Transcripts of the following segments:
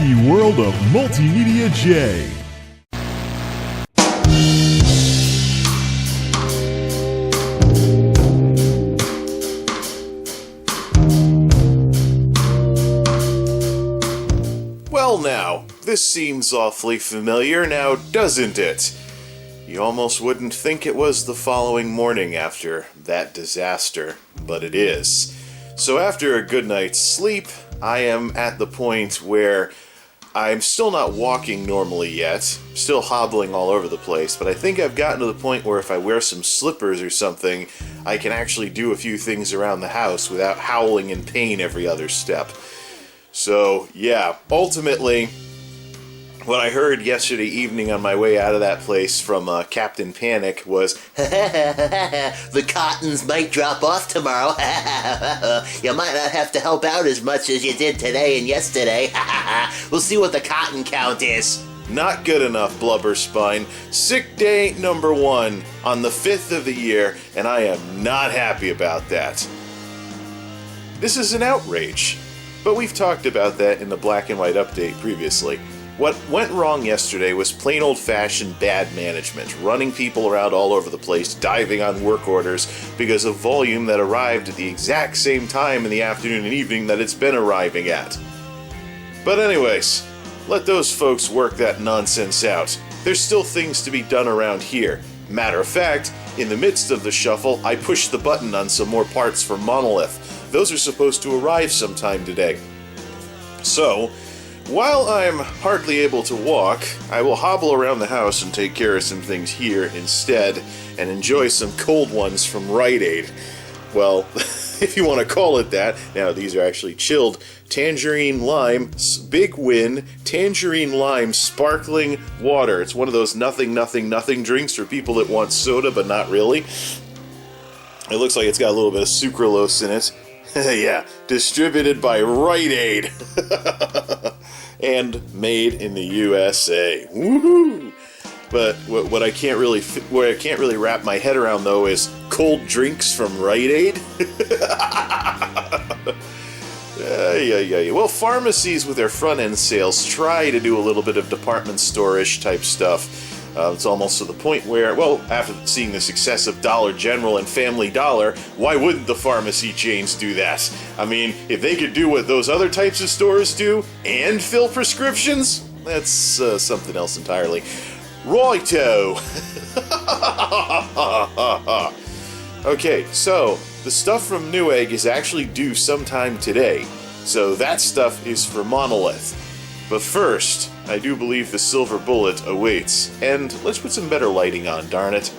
spooky world of MultimediaJay. Well now, this seems awfully familiar now, doesn't it? You almost wouldn't think it was the following morning after that disaster, but it is. So after a good night's sleep, I am at the point where I'm still not walking normally yet, still hobbling all over the place, but I think I've gotten to the point where if I wear some slippers or something, I can actually do a few things around the house without howling in pain every other step. So, yeah, ultimately, what I heard yesterday evening on my way out of that place from Captain Panic was, the cottons might drop off tomorrow. You might not have to help out as much as you did today and yesterday. We'll see what the cotton count is. Not good enough, Blubberspine. Sick day number 1 on the 5th of the year, and I am not happy about that. This is an outrage. But we've talked about that in the black and white update previously. What went wrong yesterday was plain old-fashioned bad management, running people around all over the place, diving on work orders because of volume that arrived at the exact same time in the afternoon and evening that it's been arriving at. But anyways, let those folks work that nonsense out. There's still things to be done around here. Matter of fact, in the midst of the shuffle, I pushed the button on some more parts for Monolith. Those are supposed to arrive sometime today. So, while I'm hardly able to walk, I will hobble around the house and take care of some things here instead, and enjoy some cold ones from Rite Aid. Well, if you want to call it that. Now, these are actually chilled tangerine lime, big win, tangerine lime sparkling water. It's one of those nothing drinks for people that want soda, but not really. It looks like it's got a little bit of sucralose in it. Yeah, distributed by Rite Aid. And made in the USA. Woohoo! But what I can't really wrap my head around though is cold drinks from Rite Aid. Yeah. Well, pharmacies with their front end sales try to do a little bit of department store-ish type stuff. It's almost to the point where, well, after seeing the success of Dollar General and Family Dollar, why wouldn't the pharmacy chains do that? I mean, if they could do what those other types of stores do, and fill prescriptions, that's something else entirely. Righto! Okay, so, the stuff from Newegg is actually due sometime today, so that stuff is for Monolith. But first, I do believe the silver bullet awaits, and let's put some better lighting on, darn it.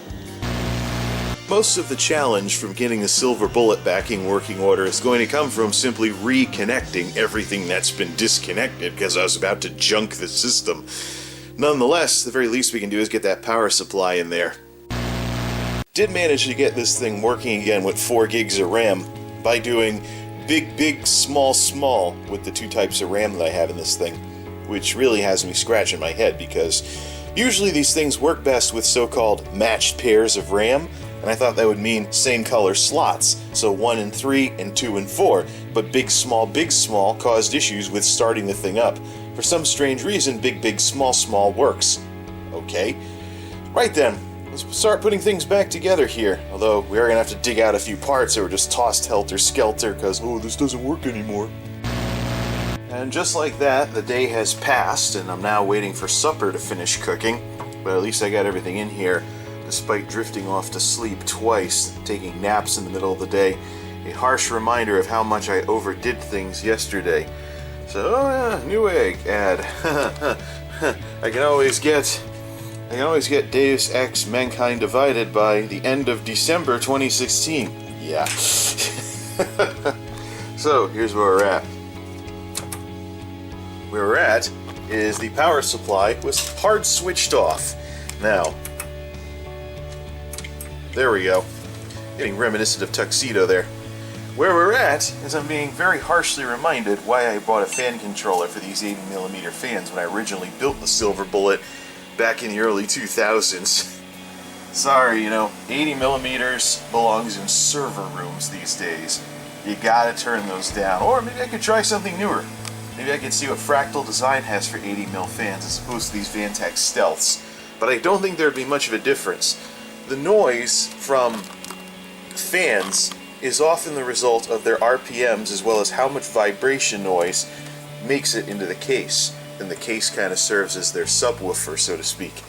Most of the challenge from getting the silver bullet back in working order is going to come from simply reconnecting everything that's been disconnected because I was about to junk the system. Nonetheless, the very least we can do is get that power supply in there. Did manage to get this thing working again with 4 gigs of RAM by doing big, small with the 2 types of RAM that I have in this thing, which really has me scratching my head because usually these things work best with so-called matched pairs of RAM, and I thought that would mean same color slots, so 1 and 3 and 2 and 4, but big, small caused issues with starting the thing up. For some strange reason, big, small works. Okay. Right then, let's start putting things back together here, although we are going to have to dig out a few parts that were just tossed helter-skelter because, oh, this doesn't work anymore. And just like that, the day has passed, and I'm now waiting for supper to finish cooking, but at least I got everything in here, despite drifting off to sleep twice, taking naps in the middle of the day. A harsh reminder of how much I overdid things yesterday. So, Newegg ad. I can always get Deus Ex Mankind Divided by the end of December 2016. Yeah. So, here's where we're at. Where we're at is the power supply was hard switched off. Now, there we go. Getting reminiscent of Tuxedo there. Where we're at is I'm being very harshly reminded why I bought a fan controller for these 80mm fans when I originally built the Silver Bullet back in the early 2000s. Sorry, 80mm belongs in server rooms these days. You gotta turn those down. Or maybe I could try something newer. Maybe I can see what Fractal Design has for 80mm fans as opposed to these Vantac Stealths. But I don't think there would be much of a difference. The noise from fans is often the result of their RPMs as well as how much vibration noise makes it into the case. And the case kind of serves as their subwoofer, so to speak.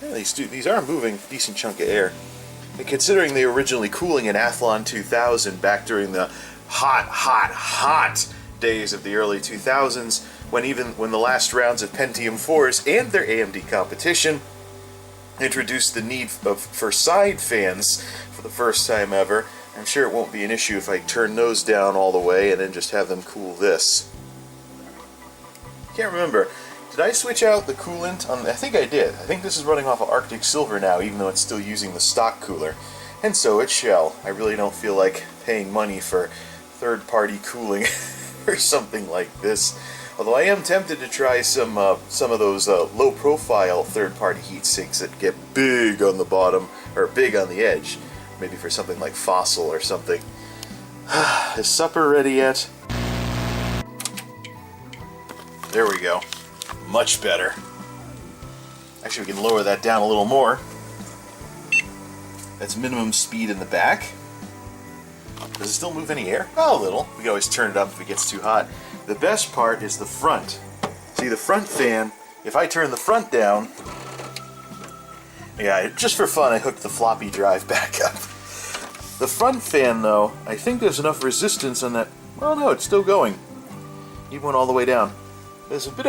Yeah, these are moving a decent chunk of air. And considering they were originally cooling an Athlon 2000 back during the hot days of the early 2000s, when the last rounds of Pentium 4s and their AMD competition introduced the need for side fans for the first time ever, I'm sure it won't be an issue if I turn those down all the way and then just have them cool this. Can't remember. Did I switch out the coolant on? I think I did. I think this is running off of Arctic Silver now, even though it's still using the stock cooler. And so it shall. I really don't feel like paying money for third-party cooling or something like this. Although I am tempted to try some of those low-profile third-party heat sinks that get big on the bottom, or big on the edge. Maybe for something like Fossil or something. Is supper ready yet? There we go. Much better. Actually, we can lower that down a little more. That's minimum speed in the back. Does it still move any air? Oh, a little. We can always turn it up if it gets too hot. The best part is the front. See, the front fan, if I turn the front down, yeah, just for fun, I hooked the floppy drive back up. The front fan, though, I think there's enough resistance on that. Well, no, it's still going. Even went all the way down. There's a bit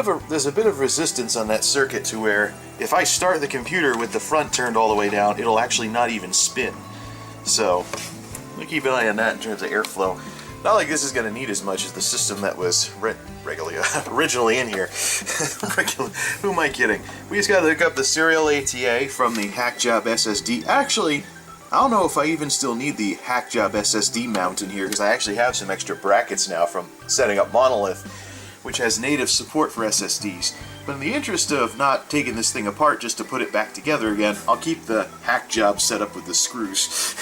of resistance on that circuit to where if I start the computer with the front turned all the way down, it'll actually not even spin. So, we'll keep an eye on that in terms of airflow. Not like this is going to need as much as the system that was originally in here. Who am I kidding? We just got to hook up the serial ATA from the Hackjob SSD. Actually, I don't know if I even still need the Hackjob SSD mount in here, because I actually have some extra brackets now from setting up Monolith, which has native support for SSDs. But in the interest of not taking this thing apart just to put it back together again, I'll keep the Hackjob set up with the screws.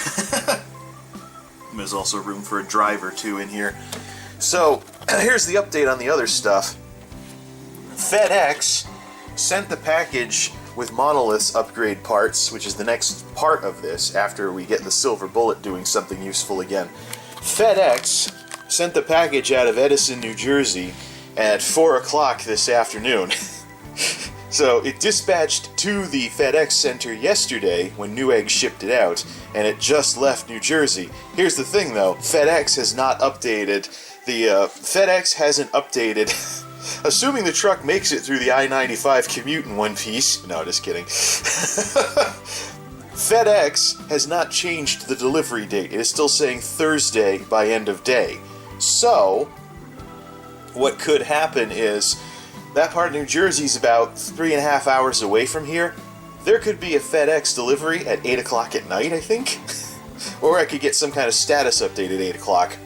There's also room for a drive or two in here. So, here's the update on the other stuff. FedEx sent the package with Monolith's upgrade parts, which is the next part of this after we get the Silver Bullet doing something useful again. FedEx sent the package out of Edison, New Jersey at 4 o'clock this afternoon. So it dispatched to the FedEx center yesterday when Newegg shipped it out, and it just left New Jersey. Here's the thing though, FedEx has not updated FedEx hasn't updated assuming the truck makes it through the I-95 commute in one piece. No, just kidding. FedEx has not changed the delivery date. It is still saying Thursday by end of day. So, what could happen is, that part of New Jersey is about 3.5 hours away from here. There could be a FedEx delivery at 8 o'clock at night, I think. Or I could get some kind of status update at 8 o'clock.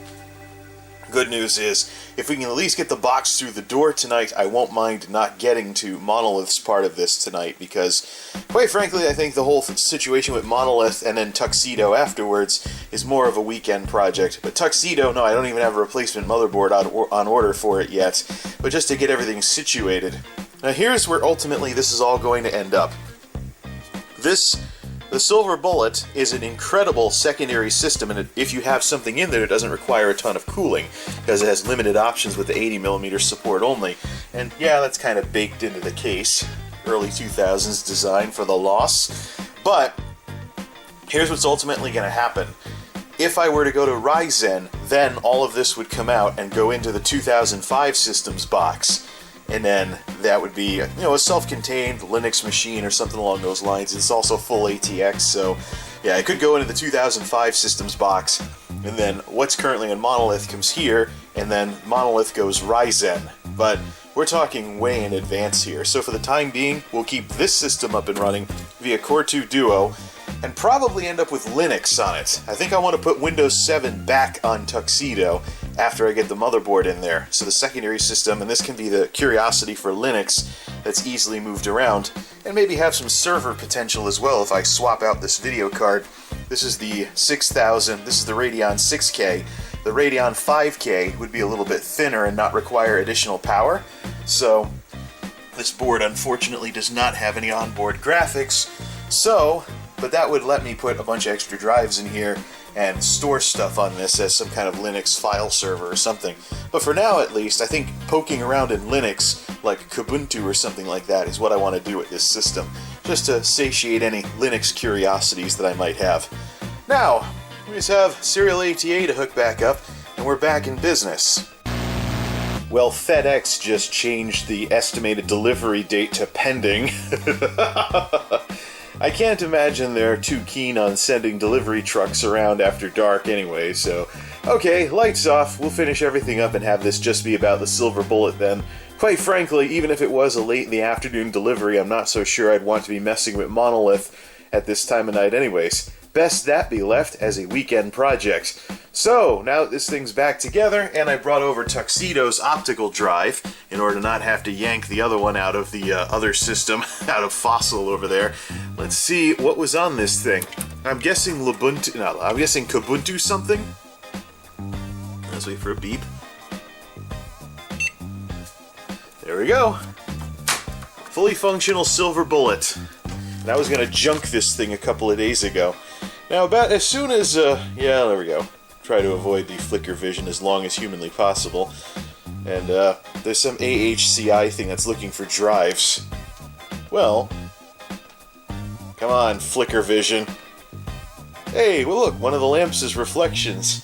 Good news is, if we can at least get the box through the door tonight, I won't mind not getting to Monolith's part of this tonight, because, quite frankly, I think the whole situation with Monolith and then Tuxedo afterwards is more of a weekend project. But Tuxedo, no, I don't even have a replacement motherboard on order for it yet, but just to get everything situated. Now here's where ultimately this is all going to end up. The Silver Bullet is an incredible secondary system, and if you have something in there, it doesn't require a ton of cooling, because it has limited options with the 80mm support only. And yeah, that's kind of baked into the case. Early 2000s design for the loss. But here's what's ultimately going to happen. If I were to go to Ryzen, then all of this would come out and go into the 2005 systems box. And then that would be, a self-contained Linux machine or something along those lines. It's also full ATX, so yeah, it could go into the 2005 systems box. And then what's currently on Monolith comes here, and then Monolith goes Ryzen. But we're talking way in advance here. So for the time being, we'll keep this system up and running via Core 2 Duo, and probably end up with Linux on it. I think I want to put Windows 7 back on Tuxedo after I get the motherboard in there. So the secondary system, and this can be the curiosity for Linux that's easily moved around, and maybe have some server potential as well if I swap out this video card. This is the 6000, this is the Radeon 6K, the Radeon 5K would be a little bit thinner and not require additional power. So this board unfortunately does not have any onboard graphics, but that would let me put a bunch of extra drives in here and store stuff on this as some kind of Linux file server or something. But for now, at least, I think poking around in Linux, like Kubuntu or something like that, is what I want to do with this system, just to satiate any Linux curiosities that I might have. Now, we just have Serial ATA to hook back up, and we're back in business. Well, FedEx just changed the estimated delivery date to pending. I can't imagine they're too keen on sending delivery trucks around after dark anyway, so... Okay, lights off, we'll finish everything up and have this just be about the silver bullet then. Quite frankly, even if it was a late in the afternoon delivery, I'm not so sure I'd want to be messing with Monolith at this time of night anyways. Best that be left as a weekend project. So, now that this thing's back together, and I brought over Tuxedo's optical drive in order to not have to yank the other one out of the other system, out of Fossil over there. Let's see what was on this thing. I'm guessing Kubuntu something? Let's wait for a beep. There we go. Fully functional silver bullet. And I was gonna junk this thing a couple of days ago. Now, about as soon as, yeah, there we go. Try to avoid the flicker vision as long as humanly possible. And, there's some AHCI thing that's looking for drives. Well, come on, flicker vision. Hey, well look, one of the lamps is reflections.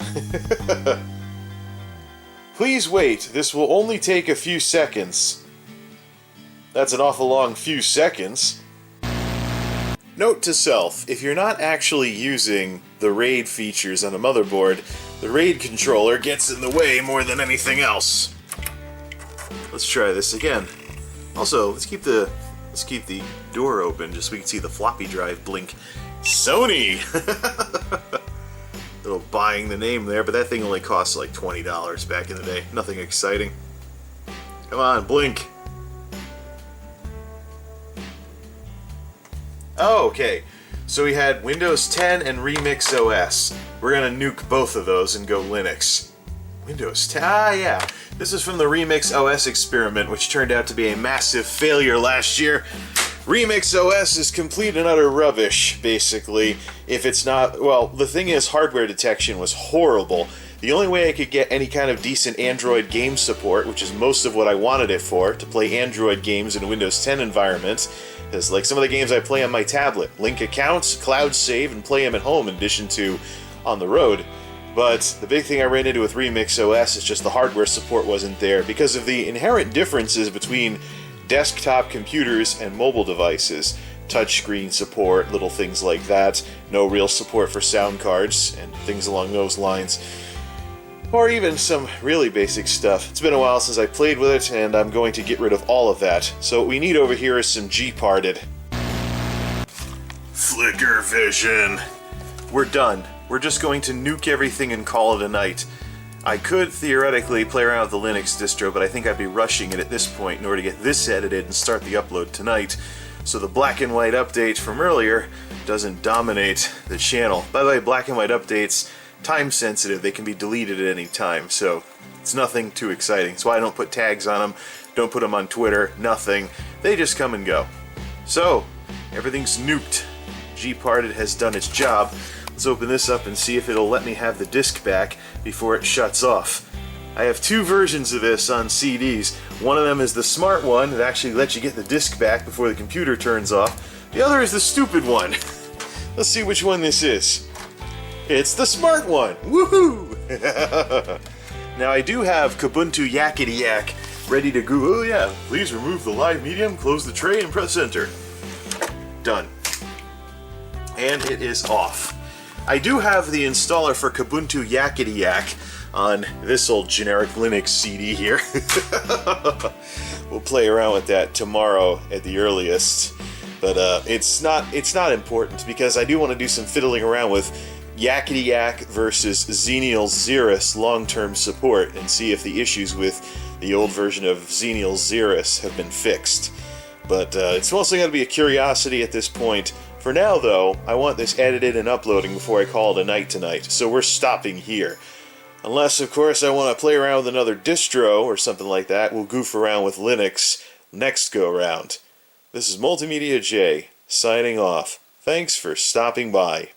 Please wait, this will only take a few seconds. That's an awful long few seconds. Note to self, if you're not actually using the RAID features on a motherboard, the RAID controller gets in the way more than anything else. Let's try this again. Also, let's keep the door open just so we can see the floppy drive blink. Sony! Little buying the name there, but that thing only cost like $20 back in the day. Nothing exciting. Come on, blink. Oh, okay. So we had Windows 10 and Remix OS. We're gonna nuke both of those and go Linux. Windows 10? Ah, yeah. This is from the Remix OS experiment, which turned out to be a massive failure last year. Remix OS is complete and utter rubbish, basically. If it's not... Well, the thing is, hardware detection was horrible. The only way I could get any kind of decent Android game support, which is most of what I wanted it for, to play Android games in Windows 10 environments, is like some of the games I play on my tablet. Link accounts, cloud save, and play them at home in addition to on the road. But the big thing I ran into with Remix OS is just the hardware support wasn't there because of the inherent differences between desktop computers and mobile devices. Touchscreen support, little things like that, no real support for sound cards, and things along those lines. Or even some really basic stuff. It's been a while since I played with it, and I'm going to get rid of all of that. So what we need over here is some G-parted. Flicker vision. We're done. We're just going to nuke everything and call it a night. I could theoretically play around with the Linux distro, but I think I'd be rushing it at this point in order to get this edited and start the upload tonight, so the black and white update from earlier doesn't dominate the channel. By the way, black and white updates, time sensitive, they can be deleted at any time, so it's nothing too exciting. That's why I don't put tags on them, don't put them on Twitter, nothing. They just come and go. So, everything's nuked. G-Parted has done its job. Let's open this up and see if it'll let me have the disc back before it shuts off. I have two versions of this on CDs. One of them is the smart one that actually lets you get the disc back before the computer turns off. The other is the stupid one. Let's see which one this is. It's the smart one! Woohoo! Now I do have Kubuntu Yakety Yak ready to go. Oh yeah, please remove the live medium, close the tray, and press enter. Done. And it is off. I do have the installer for Kubuntu Yakety Yak on this old generic Linux CD here. We'll play around with that tomorrow at the earliest. But it's not important because I do want to do some fiddling around with Yakety Yak versus Xenial Xeris long-term support and see if the issues with the old version of Xenial Xeris have been fixed. But it's mostly going to be a curiosity at this point. For now, though, I want this edited and uploading before I call it a night tonight, so we're stopping here. Unless, of course, I want to play around with another distro or something like that. We'll goof around with Linux next go-round. This is MultimediaJay, signing off. Thanks for stopping by.